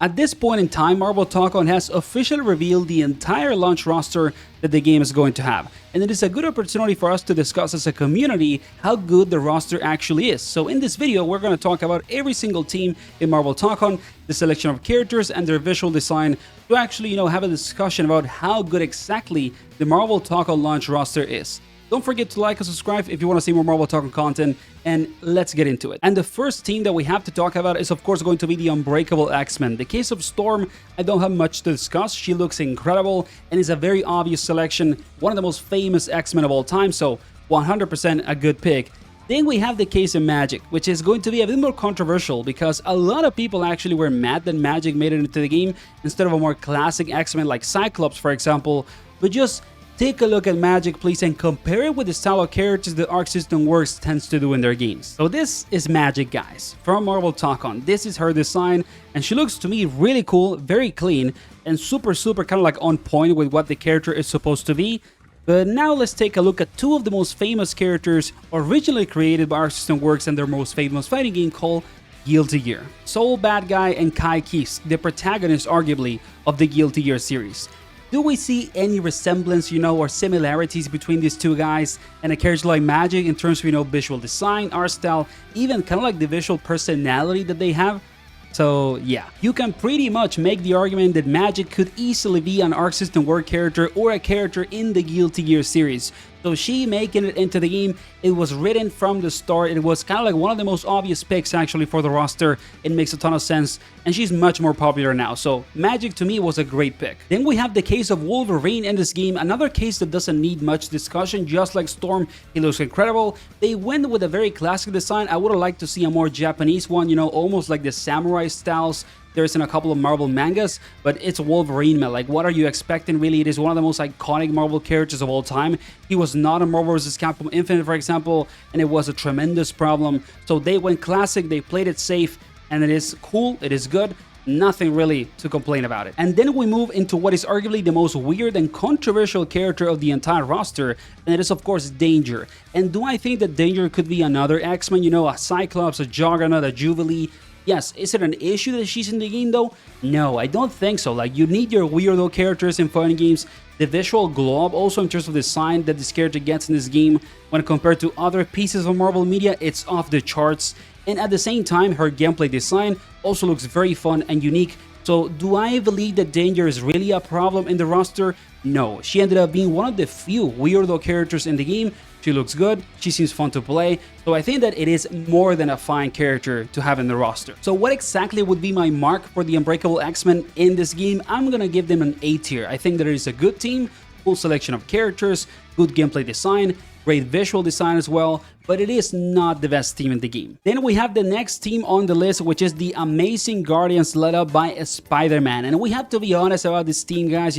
At this point in time, Marvel Tōkon has officially revealed the entire launch roster that the game is going to have, and it is a good opportunity for us to discuss as a community how good the roster actually is. So in this video, we're going to talk about every single team in Marvel Tōkon, the selection of characters and their visual design, to actually, have a discussion about how good exactly the Marvel Tōkon launch roster is. Don't forget to like and subscribe if you want to see more Marvel Tōkon content, and let's get into it. And the first team that we have to talk about is of course going to be the Unbreakable X-Men. The case of Storm, I don't have much to discuss. She looks incredible and is a very obvious selection, one of the most famous X-Men of all time, so 100% a good pick. Then we have the case of Magic, which is going to be a bit more controversial because a lot of people actually were mad that Magic made it into the game instead of a more classic X-Men like Cyclops, for example. But just take a look at Magic, please, and compare it with the style of characters that arcsystemworks tends to do in their games. So this is Magic, guys, from Marvel Tōkon. This is her design, and she looks to me really cool, very clean, and super kind of like on point with what the character is supposed to be. But now let's take a look at two of the most famous characters originally created by arcsystemworks and their most famous fighting game called Guilty Gear. Soul Bad Guy and Kai Keese, the protagonists arguably of the Guilty Gear series. Do we see any resemblance, or similarities between these two guys and a character like Magic in terms of, visual design, art style, even kind of like the visual personality that they have? So yeah, you can pretty much make the argument that Magic could easily be an arcsystemworks character or a character in the Guilty Gear series. So she making it into the game, it was written from the start. It was kind of like one of the most obvious picks actually for the roster. It makes a ton of sense, and she's much more popular now. So Magic to me was a great pick. Then we have the case of Wolverine in this game, another case that doesn't need much discussion. Just like Storm, he looks incredible. They went with a very classic design. I would have liked to see a more Japanese one, almost like the samurai styles there's in a couple of Marvel mangas, but it's Wolverine, man. Like, what are you expecting, really? It is one of the most iconic Marvel characters of all time. He was not in Marvel vs. Capcom Infinite, for example, and it was a tremendous problem. So they went classic, they played it safe, and it is cool, it is good. Nothing really to complain about it. And then we move into what is arguably the most weird and controversial character of the entire roster, and it is of course Danger. And do I think that Danger could be another X-Men, a Cyclops, a Juggernaut, a Jubilee? Yes, is it an issue that she's in the game though? No, I don't think so. Like, you need your weirdo characters in fighting games. The visual glow up also in terms of design that this character gets in this game when compared to other pieces of Marvel media, it's off the charts. And at the same time, her gameplay design also looks very fun and unique. So do I believe that Danger is really a problem in the roster? No, she ended up being one of the few weirdo characters in the game. She looks good, she seems fun to play, so I think that it is more than a fine character to have in the roster. So what exactly would be my mark for the Unbreakable X-Men in this game? I'm gonna give them an A tier. I think that it is a good team, full selection of characters, good gameplay design, great visual design as well, but it is not the best team in the game. Then we have the next team on the list, which is the Amazing Guardians led up by Spiderman. And we have to be honest about this team, guys,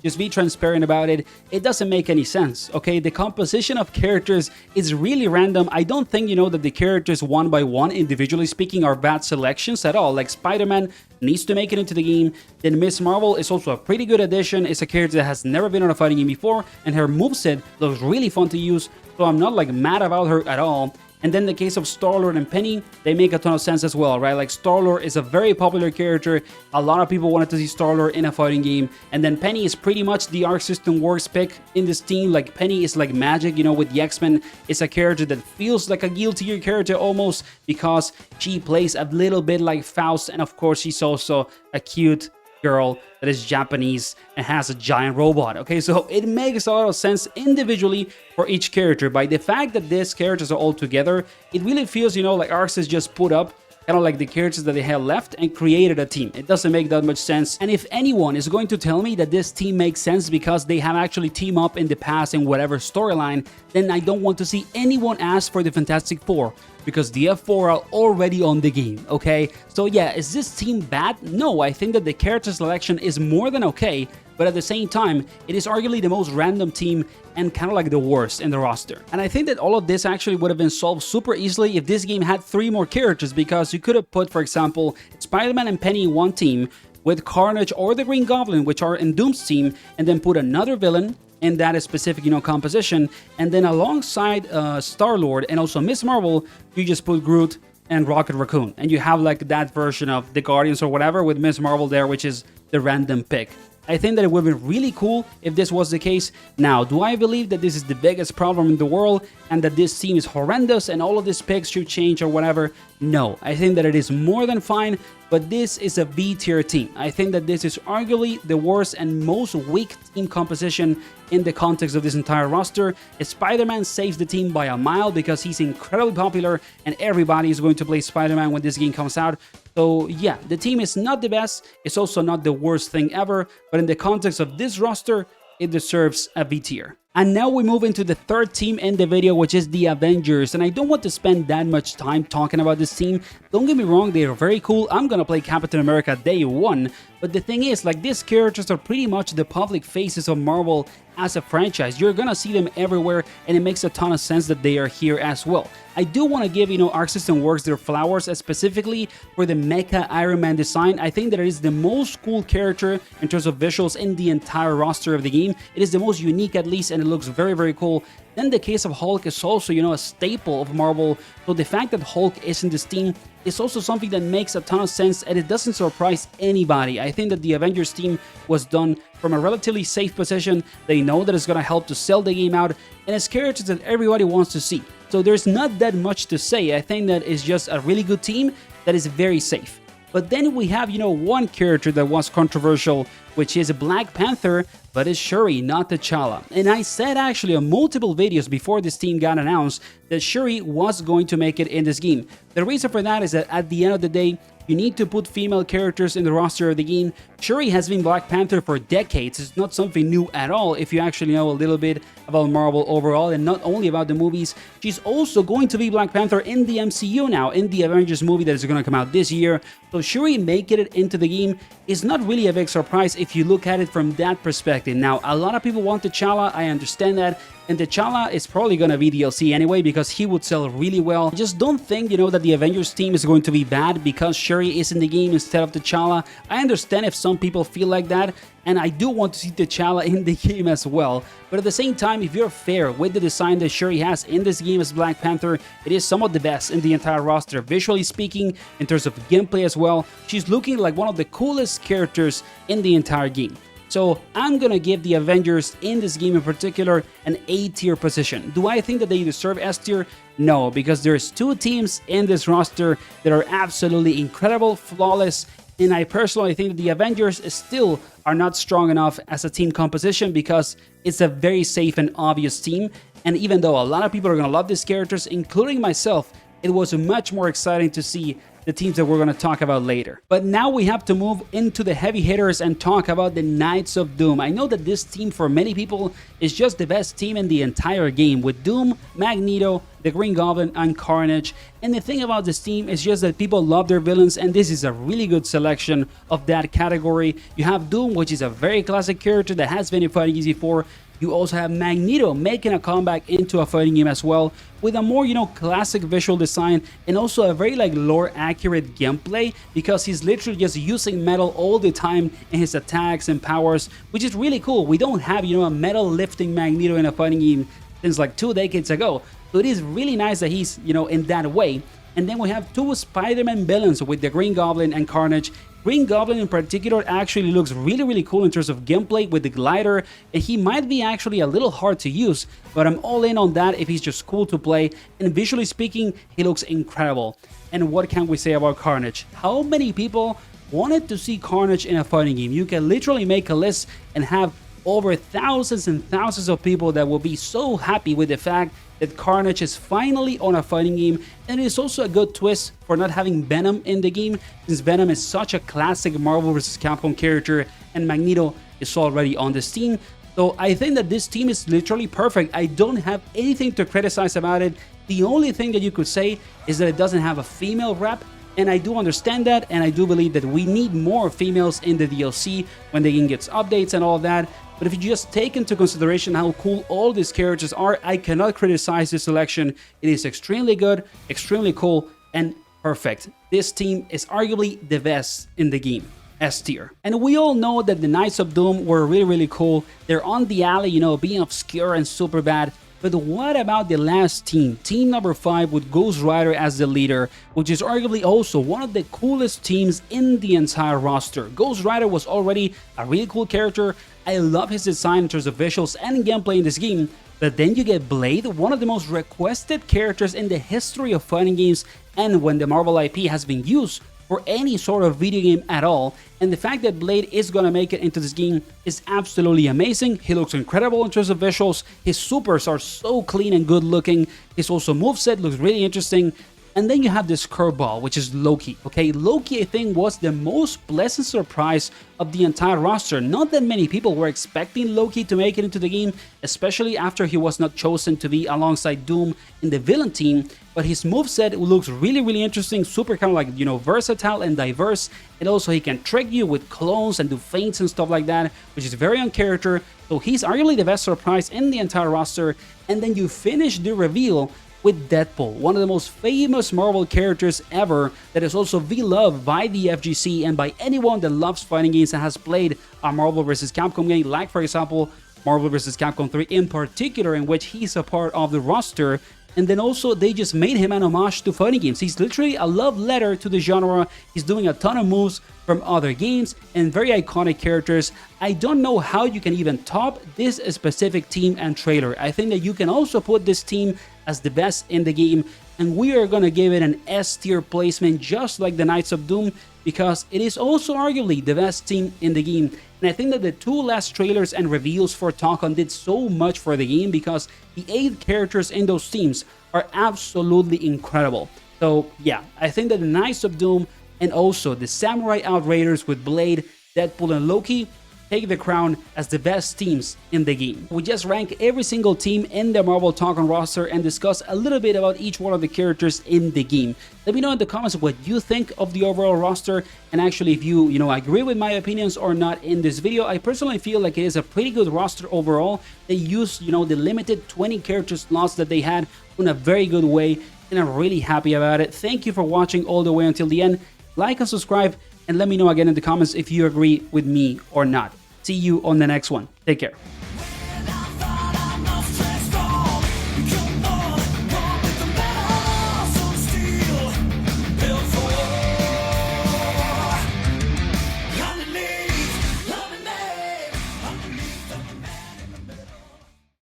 just be transparent about it. It doesn't make any sense, okay? The composition of characters is really random. I don't think, that the characters one by one, individually speaking, are bad selections at all. Like Spider-Man needs to make it into the game. Then Miss Marvel is also a pretty good addition. It's a character that has never been on a fighting game before, and her moveset looks really fun to use. So I'm not mad about her at all. And then the case of Star-Lord and Penny, they make a ton of sense as well, right? Like, Star-Lord is a very popular character. A lot of people wanted to see Star-Lord in a fighting game. And then Penny is pretty much the arcsystemworks pick in this team. Like, Penny is like Magic, with the X-Men. It's a character that feels like a Guilty Gear character almost, because she plays a little bit like Faust. And of course, she's also a cute girl that is Japanese and has a giant robot. Okay, so it makes a lot of sense individually for each character. By the fact that these characters are all together, it really feels, like Arxis just put up kind of like the characters that they had left and created a team. It doesn't make that much sense. And if anyone is going to tell me that this team makes sense because they have actually teamed up in the past in whatever storyline, then I don't want to see anyone ask for the Fantastic Four, because the F4 are already on the game, okay? So yeah, is this team bad? No, I think that the character selection is more than okay, but at the same time, it is arguably the most random team and kind of like the worst in the roster. And I think that all of this actually would have been solved super easily if this game had 3 more characters, because you could have put, for example, Spider-Man and Penny in one team with Carnage or the Green Goblin, which are in Doom's team, and then put another villain in that specific, composition, and then alongside Star-Lord and also Miss Marvel, you just put Groot and Rocket Raccoon, and you have like that version of the Guardians or whatever with Miss Marvel there, which is the random pick. I think that it would be really cool if this was the case. Now, do I believe that this is the biggest problem in the world and that this team is horrendous and all of these picks should change or whatever? No, I think that it is more than fine, but this is a B tier team. I think that this is arguably the worst and most weak team composition in the context of this entire roster. Spider-Man saves the team by a mile because he's incredibly popular and everybody is going to play Spider-Man when this game comes out. So yeah, the team is not the best, it's also not the worst thing ever, but in the context of this roster, it deserves a B tier. And now we move into the third team in the video, which is the Avengers. And I don't want to spend that much time talking about this team. Don't get me wrong, they are very cool. I'm gonna play Captain America day one. But the thing is, like, these characters are pretty much the public faces of Marvel as a franchise. You're gonna see them everywhere, and it makes a ton of sense that they are here as well. I do want to give, arcsystemworks their flowers, specifically for the Mecha Iron Man design. I think that it is the most cool character in terms of visuals in the entire roster of the game. It is the most unique, at least, and it looks very, very cool. Then the case of Hulk is also, a staple of Marvel. So the fact that Hulk is in this team is also something that makes a ton of sense, and it doesn't surprise anybody. I think that the Avengers team was done from a relatively safe position. They know that it's going to help to sell the game out, and it's characters that everybody wants to see. So there's not that much to say. I think that it's just a really good team that is very safe. But then we have, one character that was controversial, which is Black Panther, but it's Shuri, not T'Challa. And I said actually on multiple videos before this team got announced that Shuri was going to make it in this game. The reason for that is that at the end of the day, you need to put female characters in the roster of the game. Shuri has been Black Panther for decades. It's not something new at all if you actually know a little bit about Marvel overall, and not only about the movies. She's also going to be Black Panther in the MCU now, in the Avengers movie that is going to come out this year. So Shuri making it into the game is not really a big surprise if you look at it from that perspective. Now, a lot of people want T'Challa, I understand that, and T'Challa is probably gonna be DLC anyway because he would sell really well. I just don't think, that the Avengers team is going to be bad because Shuri is in the game instead of T'Challa. I understand if some people feel like that, and I do want to see T'Challa in the game as well. But at the same time, if you're fair with the design that Shuri has in this game as Black Panther, it is some of the best in the entire roster, visually speaking, in terms of gameplay as well. She's looking like one of the coolest characters in the entire game. So I'm gonna give the Avengers in this game in particular an A tier position. Do I think that they deserve S tier? No, because there's two teams in this roster that are absolutely incredible, flawless, and I personally think that the Avengers still are not strong enough as a team composition because it's a very safe and obvious team. And even though a lot of people are gonna love these characters, including myself, it was much more exciting to see the teams that we're going to talk about later. But now we have to move into the heavy hitters and talk about the Knights of Doom. I know that this team for many people is just the best team in the entire game, with Doom, Magneto, the Green Goblin, and Carnage. And the thing about this team is just that people love their villains, and this is a really good selection of that category. You have Doom, which is a very classic character that has been in fighting games before. You also have Magneto making a comeback into a fighting game as well, with a more, classic visual design and also a very, lore accurate gameplay, because he's literally just using metal all the time in his attacks and powers, which is really cool. We don't have, a metal lifting Magneto in a fighting game since 2 decades ago. So it is really nice that he's, in that way. And then we have two Spider-Man villains with the Green Goblin and Carnage. Green Goblin in particular actually looks really, really cool in terms of gameplay with the glider, and he might be actually a little hard to use, but I'm all in on that if he's just cool to play, and visually speaking, he looks incredible. And what can we say about Carnage? How many people wanted to see Carnage in a fighting game? You can literally make a list and have over thousands and thousands of people that will be so happy with the fact that Carnage is finally on a fighting game, and it is also a good twist for not having Venom in the game, since Venom is such a classic Marvel vs. Capcom character and Magneto is already on this team. So I think that this team is literally perfect. I don't have anything to criticize about it. The only thing that you could say is that it doesn't have a female rep, and I do understand that, and I do believe that we need more females in the DLC when the game gets updates and all of that. But if you just take into consideration how cool all these characters are, I cannot criticize this selection. It is extremely good, extremely cool, and perfect. This team is arguably the best in the game. S tier. And we all know that the Knights of Doom were really, really cool. They're on the alley, being obscure and super bad. But what about the last team, team number 5 with Ghost Rider as the leader, which is arguably also one of the coolest teams in the entire roster. Ghost Rider was already a really cool character. I love his design in terms of visuals and gameplay in this game. But then you get Blade, one of the most requested characters in the history of fighting games, and when the Marvel IP has been used for any sort of video game at all, and the fact that Blade is gonna make it into this game is absolutely amazing. He looks incredible in terms of visuals, his supers are so clean and good looking, his also moveset looks really interesting. And then you have this curveball, which is Loki. Okay, Loki, I think, was the most pleasant surprise of the entire roster. Not that many people were expecting Loki to make it into the game, especially after he was not chosen to be alongside Doom in the villain team. But his moveset looks really interesting, super kind of like, you know, versatile and diverse. And also he can trick you with clones and do feints and stuff like that, which is very on character. So he's arguably the best surprise in the entire roster. And then you finish the reveal with Deadpool, one of the most famous Marvel characters ever, that is also beloved by the FGC and by anyone that loves fighting games and has played a Marvel vs. Capcom game, like for example Marvel vs. Capcom 3 in particular, in which he's a part of the roster. And then also they just made him an homage to fighting games. He's literally a love letter to the genre. He's doing a ton of moves from other games and very iconic characters. I don't know how you can even top this specific team and trailer. I think that you can also put this team as the best in the game, and we are gonna give it an S tier placement just like the Knights of Doom, because it is also arguably the best team in the game. And I think that the 2 last trailers and reveals for Tōkon did so much for the game, because the 8 characters in those teams are absolutely incredible. So yeah, I think that the Knights of Doom and also the Samurai Outriders with Blade, Deadpool and Loki take the crown as the best teams in the game. We just rank every single team in the Marvel Tōkon roster and discuss a little bit about each one of the characters in the game. Let me know in the comments what you think of the overall roster, and actually if you agree with my opinions or not in this video. I personally feel like it is a pretty good roster overall. They used, the limited 20 character slots that they had in a very good way, and I'm really happy about it. Thank you for watching all the way until the end. Like and subscribe, and let me know again in the comments if you agree with me or not. See you on the next one. Take care.